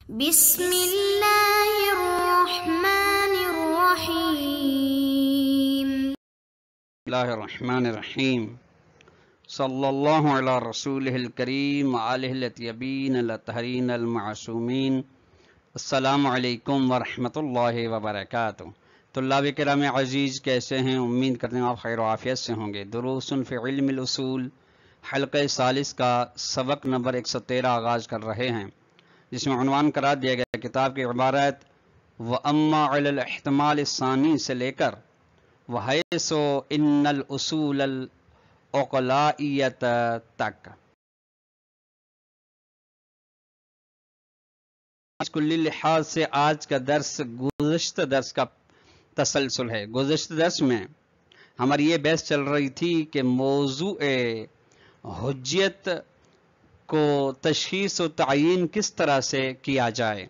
بسم اللہ الرحمن الرحیم اللہ الرحمن الرحیم صلی اللہ علی رسولہ الکریم آلہ الاطیبین الاطہرین المعصومین السلام علیکم ورحمۃ اللہ وبرکاتہ۔ طلاب کرام عزیز، کیسے ہیں؟ امید کرتے ہیں آپ خیر و عافیت سے ہوں گے۔ دروس فی علم الاصول حلقہ ثالث کا سبق نمبر 113 آغاز کر رہے ہیں، جس میں عنوان قرار دیا گیا کتاب کی عبارت وَأَمَّا عَلَى الْاحْتِمَالِ الثَّانِي سے لے کر وَحَيْثُ إِنَّ الْأُصُولَ الْعُقْلَائِيَّةَ تک۔ کلی لحاظ سے آج کا درس گزشتہ درس کا تسلسل ہے۔ گزشتہ درس میں ہماری یہ بحث چل رہی تھی کہ موضوع حجیت کو تشخیص و تعین کس طرح سے کیا جائے،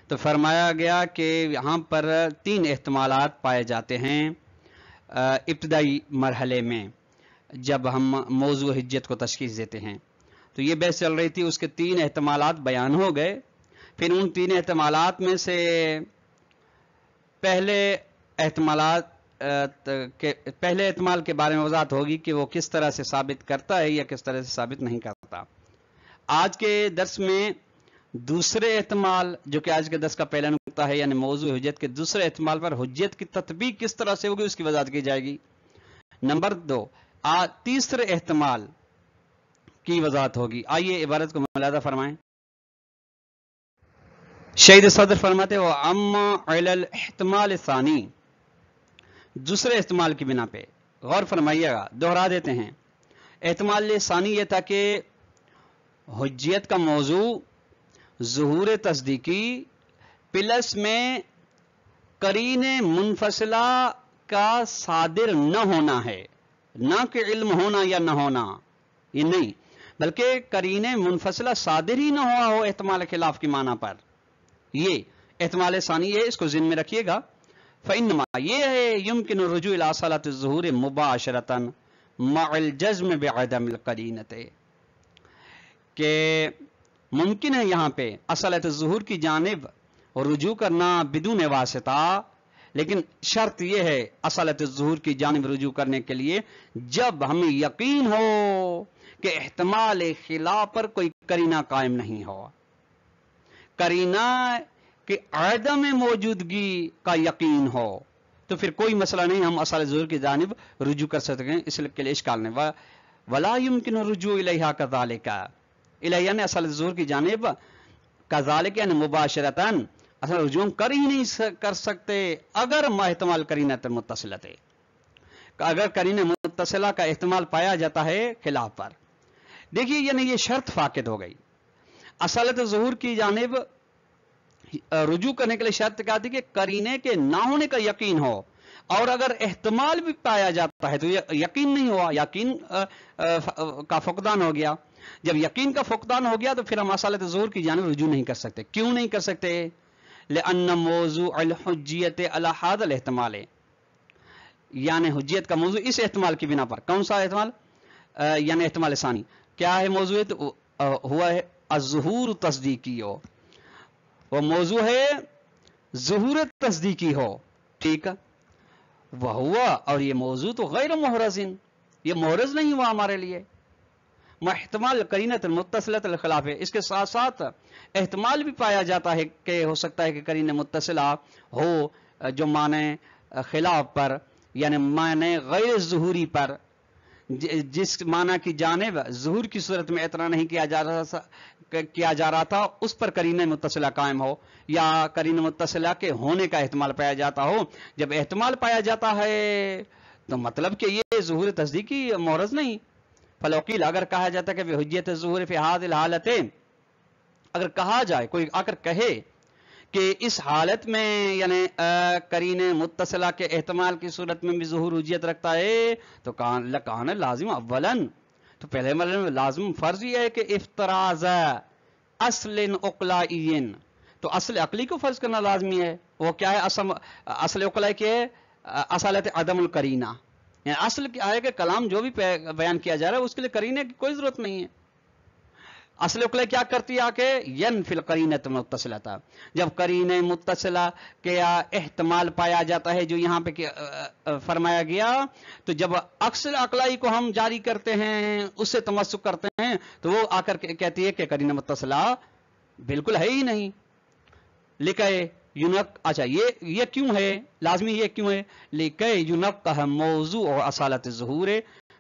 تو فرمایا گیا کہ یہاں پر 3 احتمالات پائے جاتے ہیں ابتدائی مرحلے میں جب ہم موضوع حجیت کو تشخیص دیتے ہیں۔ تو یہ بحث چل رہی تھی، اس کے 3 احتمالات بیان ہو گئے۔ پھر ان 3 احتمالات میں سے پہلے احتمال کے بارے میں وضاحت ہوگی کہ وہ کس طرح سے ثابت کرتا ہے یا کس طرح سے ثابت نہیں کرتا۔ آج کے درس میں دوسرے احتمال، جو کہ آج کے درس کا پہلا نقطہ ہے، یعنی موضوع حجیت کے دوسرے احتمال پر حجیت کی تطبیق کس طرح سے ہوگی اس کی وضاحت کی جائے گی۔ نمبر 2، تیسرے احتمال کی وضاحت ہوگی۔ آئیے عبارت کو ملاحظہ فرمائیں۔ شہید صدر فرماتے ہیں وَأَمَّا عَلَى الْاحْتِمَالِ الثَّانِي، دوسرے احتمال کی بنا پہ غور فرمائیے گا، دوہرا دیتے ہیں۔ احتمال ثانی یہ تھا کہ حجیت کا موضوع ظہور تصدیقی پلس میں قرین منفصلہ کا صادر نہ ہونا ہے، نہ کہ علم ہونا یا نہ ہونا، یہ نہیں، بلکہ قرین منفصلہ صادر ہی نہ ہوا ہو احتمال خلاف کی معنی پر۔ یہ احتمال ثانی ہے، اس کو ذہن میں رکھیے گا۔ فإنما یہ ہے يمكن الرجوع الى صلة الظہور مباشرة مع الجزم بعدم القرینۃ، کہ ممکن ہے یہاں پہ اصالت الظہور کی جانب رجوع کرنا بدون واسطہ، لیکن شرط یہ ہے اصالت الظہور کی جانب رجوع کرنے کے لیے جب ہمیں یقین ہو کہ احتمال خلاف پر کوئی قرینہ قائم نہیں ہو، قرینہ کہ عدم موجودگی کا یقین ہو، تو پھر کوئی مسئلہ نہیں، ہم اصالت الظہور کی جانب رجوع کر سکتے ہیں۔ اس کے لیے اشکال نہیں۔ ولا يمكن الرجوع الیہا کذالک، الیہ یعنی اصالت الظہور کی جانب، کذالک یعنی مباشرتاً اصل رجوع کر ہی نہیں کر سکتے اگر ما احتمال قرینۃ متصلۃ، اگر قرینہ متصلہ کا احتمال پایا جاتا ہے خلاف پر۔ دیکھیے، یعنی یہ شرط فاقد ہو گئی۔ اصالت الظہور کی جانب رجوع کرنے کے لیے شرط کیا تھی کہ قرینے کے نہ ہونے کا یقین ہو، اور اگر احتمال بھی پایا جاتا ہے تو یقین نہیں ہوا، یقین کا فقدان ہو گیا۔ جب یقین کا فقدان ہو گیا تو پھر ہم اصالت الظہور کی جانب رجوع نہیں کر سکتے۔ کیوں نہیں کر سکتے؟ لأن موضوع الحجیت علی ھذا الاحتمال، یعنی حجیت کا موضوع اس احتمال کی بنا پر۔ کون سا احتمال؟ یعنی احتمال ثانی کیا ہے؟ موضوع ہوا ہے الظہور تصدیقی ہو، وہ موضوع ہے ظہور تصدیقی ہو، ٹھیک ہے؟ وہ ہوا، اور یہ موضوع تو غیر محرز، یہ محرز نہیں ہوا ہمارے لیے، محتمل قرینۃ متصلۃ الخلاف ہے۔ اس کے ساتھ ساتھ احتمال بھی پایا جاتا ہے کہ ہو سکتا ہے کہ قرینہ متصلہ ہو جو معنی خلاف پر، یعنی معنی غیر ظہوری پر، جس معنی کی جانب ظہور کی صورت میں اعتراض نہیں کیا جا رہا تھا اس پر قرینہ متصلہ قائم ہو، یا قرینہ متصلہ کے ہونے کا احتمال پایا جاتا ہو۔ جب احتمال پایا جاتا ہے تو مطلب کہ یہ ظہور تصدیقی محرز نہیں۔ فلوقیل، اگر کہا جاتا کہ حجیت الظہور فی ھذی الحالت، اگر کہا جائے، کوئی آ کر کہے کہ اس حالت میں یعنی قرینہ متصلہ کے احتمال کی صورت میں بھی ظہور حجیت رکھتا ہے، تو کان لازم اولاً، تو پہلے مرحلے میں لازم فرض یہ ہے کہ افتراض اصل عقلائی، تو اصل عقلی کو فرض کرنا لازمی ہے۔ وہ کیا ہے؟ اصل عقلائی کے اصالت عدم القرینہ، یعنی اصل کیا ہے کہ کلام جو بھی بیان کیا جا رہا ہے اس کے لیے قرینے کی کوئی ضرورت نہیں ہے۔ असल उकले क्या करती है आके यनफिल करीनत मुत्तसिलता, जब करीने मुत्तसिला के एहतमाल पाया जाता है जो यहाँ पे फरमाया गया, तो जब अक्सर अकलाई को हम जारी करते हैं, उससे तमस्सुक करते हैं, तो वो आकर कहती है कि करीने मुत्तसिला बिल्कुल है ही नहीं। लिखे यूनक, अच्छा ये क्यों है लाजमी, ये क्यों है? लिखे यूनक का मौजू और असालत ज़ुहूर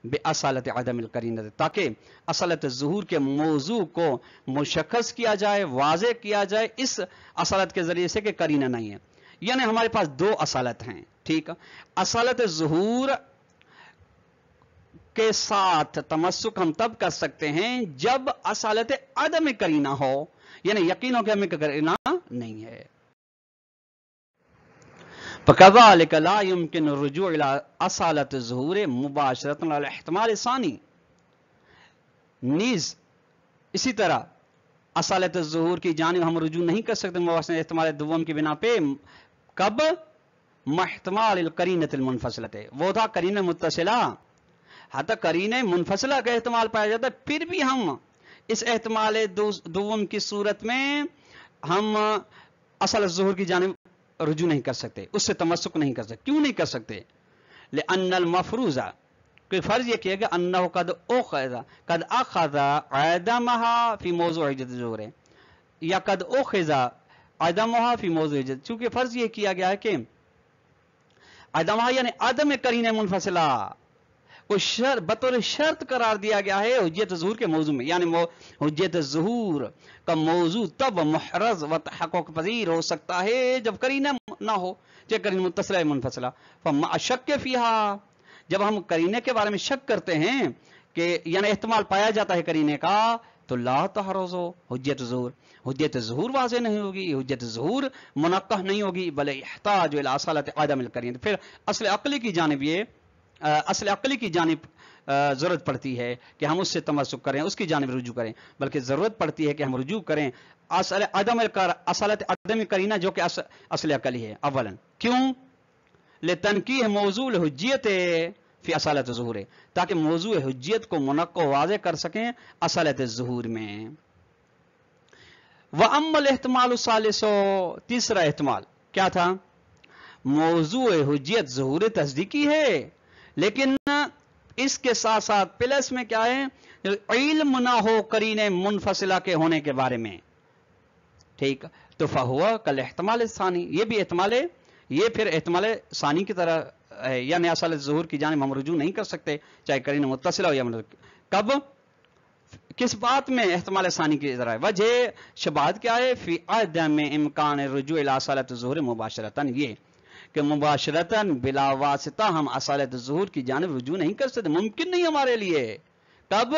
बेअसालत अदम करीनत, ताकि असलत ज़ुहूर के मौजू को मुशख्खस किया जाए, वाज़े किया जाए इस असालत के जरिए से कि करीना नहीं है। यानी हमारे पास दो असालत हैं, ठीक है। असालत ज़ुहूर के साथ तमस्सुक हम तब कर सकते हैं जब असालत अदम करीना हो, यानी यकीन हो कि हमें करीना नहीं है। फकज़ालिक ला युमकिन रुजू इला असालत ज़ुहूर मुबाशरतन अल इह्तिमाल सानी, नीज इसी तरह असालत ज़ुहूर की जानिब हम रुजू नहीं कर सकते मुबाशरत इह्तिमाल दुव्वम की बिना पे, कब? महतमाल करीनत मुनफसिलत, वो था करीना मुत्तसिला, हता करीने मुनफसिला का एहतमाल पाया जाता है, फिर भी हम इस एहतमाल दुव्वम की सूरत में हम असल ज़ुहूर की जानिब रुजू नहीं कर सकते, उससे तमस्सुक नहीं कर सकते। क्यों नहीं कर सकते? ले अन्नल मफरूजा, कोई फर्ज ये किया गया अन्नहु कद अखज़ा अदमहा फी मौज़ू इज्जत ज़ुहूर, या कद उखिज़ा अदमहा फी मौज़ू इज्जत, चूंकि फर्ज ये किया गया है कि अदमहा यानी अदम करीने मुनफसिला को बतौर शर्त करार दिया गया है हुज्जत ज़ुहूर के मौजू में, यानी हुज्जत ज़ुहूर का मौजू तब मुहरज व तहक़्क़ुक़ पज़ीर हो सकता है जब करीना ना हो, चाहे करीना मुत्तसिला मुनफसिला। फमा शक्क फ़ीहा, जब हम करीने के बारे में शक करते हैं कि यानी एहतमाल पाया जाता है करीने का, तो ला तहरज़ो हुज्जत ज़ुहूर, हुज्जत ज़ुहूर वाज़ेह नहीं होगी, हुज्जत ज़ुहूर मुनक्कह नहीं होगी, बल यहताजु इला असालत अदम करीना, फिर असल अक्ली की जानिब ये असल अक्ली की जानिब ज़रूरत पड़ती है कि हम उससे तमस्सुक करें, उसकी जानिब रुजू करें, बल्कि ज़रूरत पड़ती है कि हम रुजू करें असालत अदम करीना जो कि असल अक्ली है। अवलन क्यों? ले तनकीह मौजूल हुज्जियत फी असालत ज़ुहूर, ताकि मौजू हुज्जियत को मुनक्को वाज़ेह कर सकें असालत ज़ुहूर में। व अम्मल एहतमाल सालिसो, तीसरा एहतमाल क्या था? मौजू हुज्जियत ज़ुहूर तस्दीकी है, लेकिन इसके साथ साथ प्लस में क्या है? इल्म ना हो करीने मुनफसिला के होने के बारे में, ठीक। तो फहुआ कल एहतमाल सानी, ये भी एहतमाल, ये फिर एहतमाल सानी की तरह है, यानी असल ज़ुहूर की जानिब हम रुजू नहीं कर सकते चाहे करीने मुत्तसिला हो या कब, किस बात में एहतमाल सानी की तरह है? वजह शबाहत क्या है? फी अदम इम्कान रुजू इला असालत ज़ुहूर मुबाशरतन, ये कि मुबाशरतन बिला वासिता हम असालत ज़ुहूर की जानिब रुजू नहीं कर सकते, मुमकिन नहीं हमारे लिए। तब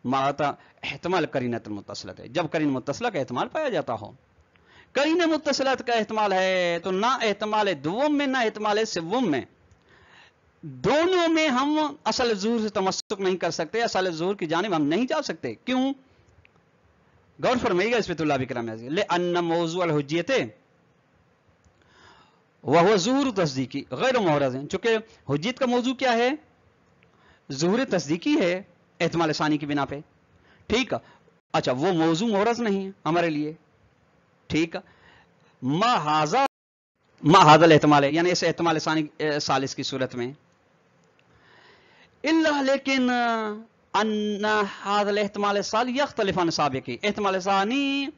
माता एहतमाल करीनत मुत्तसिलत है, जब करीन मुत्तसिला का एहतमाल पाया जाता हो। करीन मुत्तसिलत का एहतमाल है तो ना एहतमाल दुव्वम में ना एहतमाल सिव्वम में, दोनों में हम असल ज़ुहूर से तमस्सुक नहीं कर सकते, असल ज़ुहूर की जानिब हम नहीं जा सकते। क्यों? गौर फरमाइएगा इस पे तुल्लाब किराम, ले अन्न मौज़ू अल हुज्जियत वह ज़ुहूर तस्दीकी गैर मुहरज़ है, चूंकि हुज्जियत का मौजू क्या है? ज़ुहूर तस्दीकी है एहतमाल सानी की बिना पे, ठीक है। अच्छा, वो मौजू मुहरज़ नहीं है हमारे लिए, ठीक है। मा हाज़ल एहतमाल है, यानी इस एहतमाल सानी सालिस की सूरत में, इल्ला लेकिन अन्ना हाज़ल एहतमाल साल यख्तलिफ अन साबिक़ी, एहतमाल सानी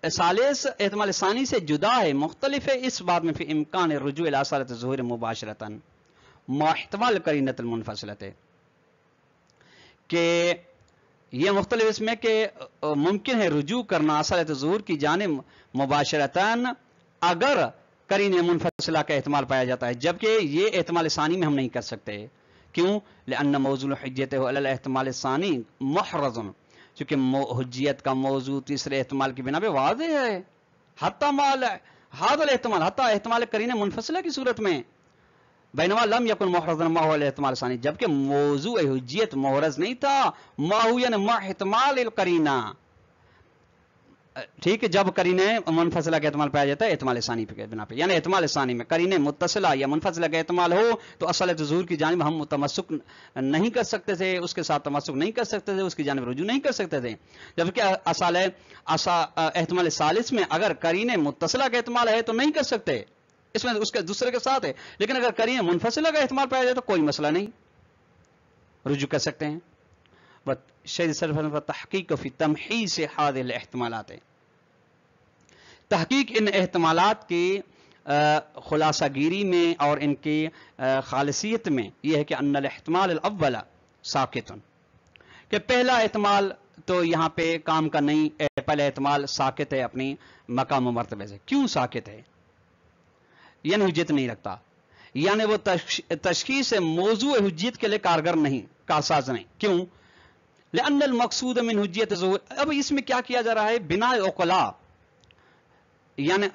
सालिस एहतमाल सानी से जुदा है, मुख्तलिफ है इस बात में, फिर इम्कान रुजू इला असालत ज़ुहूर मुबाशरतन महतमाल करीनत मुनफसिलत है, कि ये मुख्तलिफ इसमें कि मुमकिन है रुजू करना असालत ज़ुहूर की जानिब मुबाशरतन अगर करीन मुनफसिला का एहतमाल पाया जाता है, जबकि ये एहतमाल सानी में हम नहीं कर सकते। क्यों? लिअन्न मौज़ूल हुज्जियत अल एहतमाल सानी मुहरज़ुन, चूंकि हुज्जियत का मौजू तीसरे एहतमाल की बिना पे वाज़ेह है, हत्ता माल हाज़ल एहतमाल, हत्ता एहतमाल करीने मुनफसिला की सूरत में, बैनमा लम यकुन मुहरज़न मा हुवा एहतमाल सानी, जबकि मौजू हुज्जियत मुहरज़ नहीं था, मा हुवा यानी मा एहतमाल करीना, ठीक है, जब करीने मुनफसिला का एहतमाल पाया जाता है एहतमाल सानी के बिना पे, यानी एहतमाल सानी में करीने मुत्तसिला या मुनफसिला का एहतमाल हो तो असल ज़ुहूर की जानिब हम तमस्सुक नहीं कर सकते थे, उसके साथ तमस्सुक नहीं कर सकते थे, उसकी जानिब रुजू नहीं कर सकते थे। जबकि एहतमाल सालिस में अगर करीने मुत्तसिला का एहतमाल है तो नहीं कर सकते, इसमें उसके दूसरे के साथ है। लेकिन अगर करीने मुनफसिला का एहतमाल पाया जाए तो कोई मसला नहीं, रुजू कर सकते हैं। शहीद सरफर तहकीक फी तमहीस हादिल एहतमालात, तहकीक इन एहतमालात की खुलासागिरी में और इनकी खालिसियत में यह है कि अन्नल एहतमाल अव्वला साकितुन, कि पहला एहतमाल तो यहाँ पे काम का नहीं, पहला एहतमाल साकित है अपनी मकाम मर्तबे से। क्यों साकित है? यानी हुज्जत नहीं रखता, यानी वो तशखीस मौजू हुज्जत के लिए कारगर नहीं, कारसाज नहीं। क्यों? लिअन्नल मकसूद मिन हुज्जत ज़ुहूर, अब इसमें क्या किया जा रहा है, बिना उक़ला यानी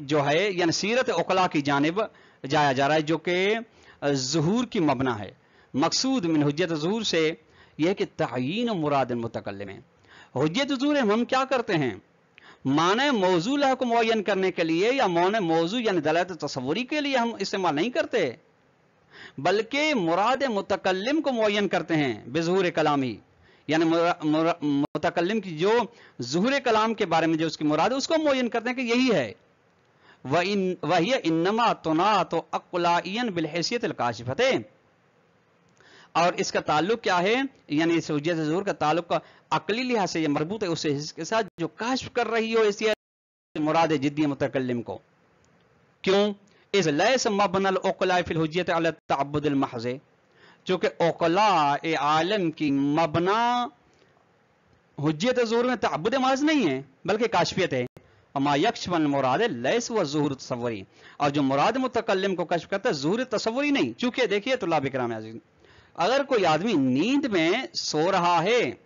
जो है यानी सीरत उक़ला की जानिब जाया जा रहा है, जो कि ज़ुहूर की मबना है। मकसूद मिन हुज्जत ज़ुहूर से यह कि तअयीन मुराद मुतकल्लिम है। हुज्जत ज़ुहूर हम क्या करते हैं, माने मौजू को मुअय्यन करने के लिए या माने मौजू यानी दलालत तसव्वुरी के लिए हम इस्तेमाल नहीं करते, बल्कि मुराद मुतकल्लिम को मुअय्यन करते हैं बिज़ुहूर कलामी, यानी मुतकल्लिम की जो ज़ुहूर कलाम के बारे में जो उसकी मुराद है उसको मुअय्यन करते हैं कि यही है। वही इन्नमा तुनातो अक़लाइयन बिलहैसियत अल-काशिफ़ते, और इसका ताल्लुक क्या है, यानी इस हुज्जत ज़ुहूर का ताल्लुक अक़ली लिहाज से ये मरबूत है उससे के साथ जो काश्फ कर रही हो हैसियत मुराद जिद्दी मुतकल्लिम को। क्यों? इस लैस मबनल उक़ला फिल हुज्जत अला तअब्बुदिल महज़, चूंकि उक़ला ए आलम की मबना हुज्जत ज़ुहूर में तअब्बुद महज़ नहीं है बल्कि काशफियत है। अमा यक्शफल मुराद लैस व ज़ुहूर तसव्वुरी, और जो मुराद मुतकल्लिम को कश्फ करता है ज़ुहूर तसव्वुरी नहीं। चूंकि देखिए तुल्लाब इकराम अज़ीज़, अगर कोई आदमी नींद में सो रहा है,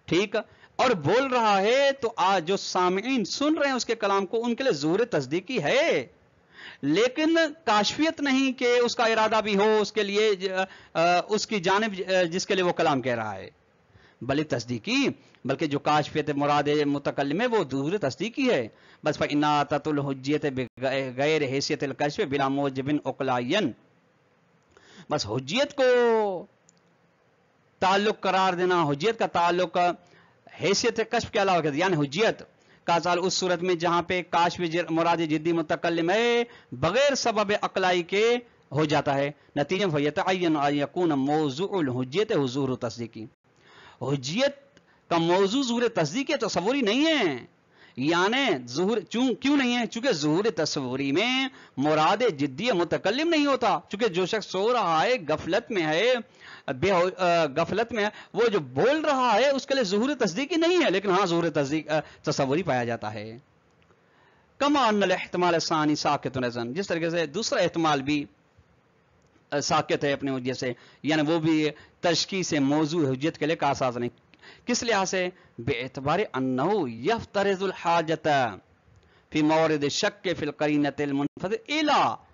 ठीक, और बोल रहा है, तो आज जो सामिईन सुन रहे हैं उसके कलाम को, उनके लिए ज़ुहूर तस्दीकी है, लेकिन काशफियत नहीं कि उसका इरादा भी हो उसके लिए उसकी जानिब जिसके लिए वो कलाम कह रहा है, बल्कि तस्दीकी, बल्कि जो काशफियत मुराद मुतकल्लिम है वो ज़ुहूर तस्दीकी है। बस फ़इन्नातुल हुज्जत बिगैर हैसियत अल-कश्फ बिला मूजिबिन उक़लायन, बस हुज्जत को ताल्लुक करार देना, हुज्जत का ताल्लुक हैसियत कश्फ के अलावा, यानी हुज्जत का ताल उस सूरत में जहां पे काश्फ मुराद जिद्दी मुतकल्लिम है बगैर सबब अक़लाई के हो जाता है। नतीजे में यतअय्यन अन यकून मौज़ूउल हुज्जत ज़ुहूर तस्दीकी, हुज्जत का मौजू ज़ुहूर तस्दीकी तसव्वुरी नहीं है। यानी ज़ुहूर क्यों नहीं है? चूंकि ज़ुहूर तसव्वुरी में मुराद जिद्दी मुतकल्लिम नहीं होता। चूंकि जो शख्स सो रहा है, गफलत में है, गफलत में है, वो जो बोल रहा है उसके लिए ज़ुहूर तस्दीकी नहीं है, लेकिन हाँ ज़ुहूर तसव्वुरी पाया जाता है। कमा अन्नल एहतमाल सानी साकितुन अज़न, जिस तरीके से दूसरा एहतमाल भी साकित है अपने हुज्जत से, यानी वो भी तशकीस मौजू हुज्जत के लिए कारसाज नहीं। किस लिहाज से? बेएतबार अन्नहु यफ्तरिजुल हाजत फी मौरिद शक्क फिल करीनतिल मुनफसिल इला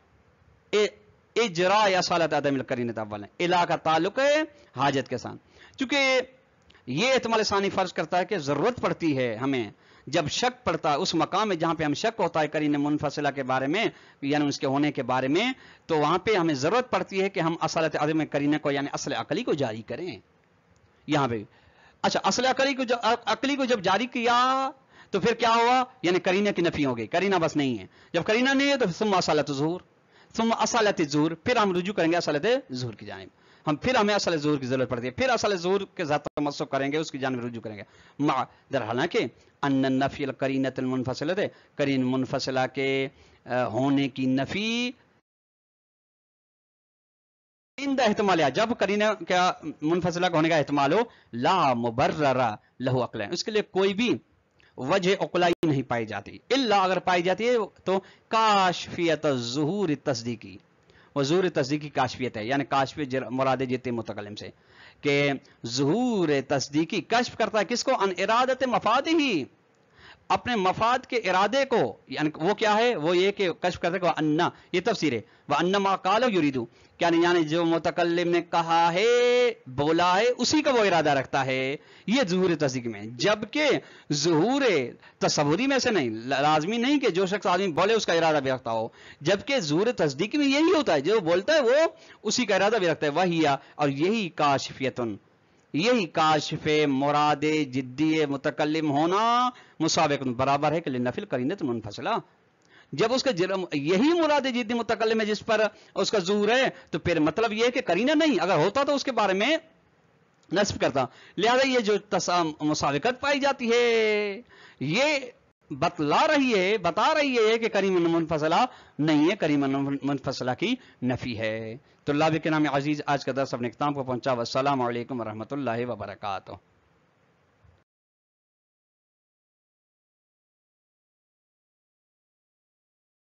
इजरा या सालत अदमिल करीनत अव्वल, इला का ताल्लुक है हाजत के साथ। चूंकि ये एहतमाल सानी फर्ज करता है कि जरूरत पड़ती है हमें, जब शक पड़ता है उस मकाम में जहां पे हम शक होता है करीने मुनफसिला के बारे में यानी उसके होने के बारे में, तो वहां पे हमें जरूरत पड़ती है कि हम असलत अदम करीने को यानी असल अकली को जारी करें। यहां पे अच्छा, असल अकली को जब जारी किया तो फिर क्या हुआ, यानी करीना की नफी हो गई, करीना बस नहीं है। जब करीना नहीं है तो सुम्मा असलत ज़ुहूर, सुम्मा असलत ज़ुहूर, फिर हम रुजू करेंगे असलत ज़ुहूर की जानिब। फिर हमें असल ज़ुहूर की जरूरत पड़ती है, फिर असल ज़ुहूर के साथ तमस्सुक करेंगे, उसकी जानिब रुजू करेंगे। हालांकि अन्न नफी करीनत मुनफसिलत, करीन मुनफसिला के होने की नफी इंद एहतमाल, जब करीना क्या मुनफसिला होने का एहतमाल हो, ला मुबर्ररा लहू अक़लन, उसके लिए कोई भी वजह उक़लाई नहीं पाई जाती, इल्ला अगर पाई जाती है तो काशफियत ज़ुहूर तस्दीकी, वो ज़ुहूर तस्दीकी काशफियत है, यानी काशफियत मुराद जिद्दी मुतकल्लिम से कि ज़ुहूर तस्दीकी कश्फ करता है किसको, अन इरादत मफादिही, اپنے مفاد کے ارادے کو، یعنی وہ کیا ہے، وہ یہ کہ کشف کرتے کہ انا، یہ تفسیر ہے، وَأَنَّ مَا قَالَهُ يُرِيدُ، یعنی جو متکلم نے کہا ہے، بولا ہے، اسی کا وہ ارادہ رکھتا ہے، یہ ظہور تصدیق میں، جبکہ ظہور تصوری میں سے نہیں، لازمی نہیں کہ جو شخص آدمی بولے اس کا ارادہ بھی رکھتا ہو، جبکہ ظہور تصدیق میں یہی ہوتا ہے، جو بولتا ہے وہ اسی کا ارادہ بھی رکھتا ہے، وہی، اور یہی کاشفیتن، یہی کاشف مراد جدی متکلم ہونا مسابق برابر ہے کہ لنفل قرینۃ منفصلہ، جب اس کا جرم یہی مراد جدی متکلم ہے جس پر اس کا ظہور ہے، تو پھر مطلب یہ ہے کہ قرینہ نہیں، اگر ہوتا تو اس کے بارے میں نصب کرتا، لہذا یہ جو مسابقت پائی جاتی ہے یہ بتا رہی ہے کہ کریم منفصلہ نہیں ہے، کریم منفصلہ کی نفی ہے۔ تو اللہ کے نام عزیز آج کا درس اپنے اختتام کو پہنچا، والسلام علیکم ورحمۃ اللہ وبرکاتہ۔